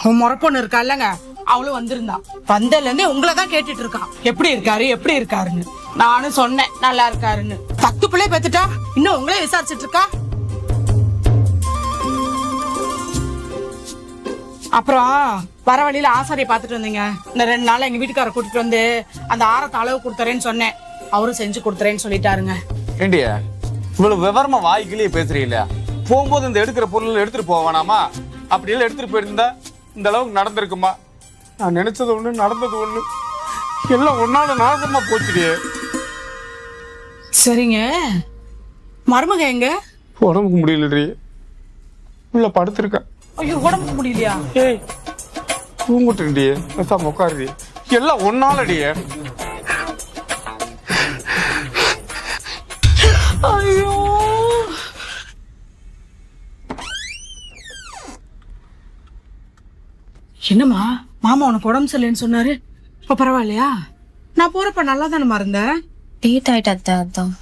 உன் முறப்பொண்ணு இருக்கா இல்லங்க, அவளும் வந்திருந்தா. வந்ததுல இருந்தே உங்களை தான் கேட்டுட்டு இருக்கான், எப்படி இருக்காருன்னு. நானும் சொன்னேன் நல்லா இருக்காருன்னு. 10 பிள்ளை பெத்துட்டா இன்னும் உங்களே விசாரிச்சுட்டு இருக்கா. அப்புறம் வர வழியில ஆசாரியை பாத்துட்டு வந்தீங்க. இந்த 2 நாள் எங்க வீட்டுக்கார கூட்டிட்டு வந்து அந்த ஆரத்தை அளவு கொடுத்துறேன்னு சொன்னேன். அவரும் செஞ்சு கொடுத்துறேன்னு சொல்லிட்டாருங்க. ஏண்டியா இவ்வளவு விவரமா வாய்க்கிலேயே பேசுறீங்களா? போகும்போது இந்த எடுக்கிற பொருள் எடுத்துட்டு போக வேணாமா? அப்படியெல்லாம் எடுத்துட்டு போயிருந்தா இந்த அளவுக்கு நடந்திருக்குமா? நான் நினைச்சது ஒண்ணு, நடந்தது ஒண்ணு, எல்லாம் ஒன்னால நாசமா போச்சுடியே. சரிங்க, மருமக எங்க? உடம்புக்கு முடியலடி, உள்ள படுத்திருக்க. ஐயோ, உடம்புக்கு முடியலையா? ஏய் தூங்கிட்டுடியே, பேசாம உட்காருடி. எல்லாம் ஒன்னாலடியே. ஐயோ, என்னம்மா மாமா உனக்கு உடம்பு சரியில்லைன்னு சொன்னாரு, இப்ப பரவாயில்லையா? நான் போறப்ப நல்லா தானே இருந்தேன். டேட் ஆயிட்டு அதான்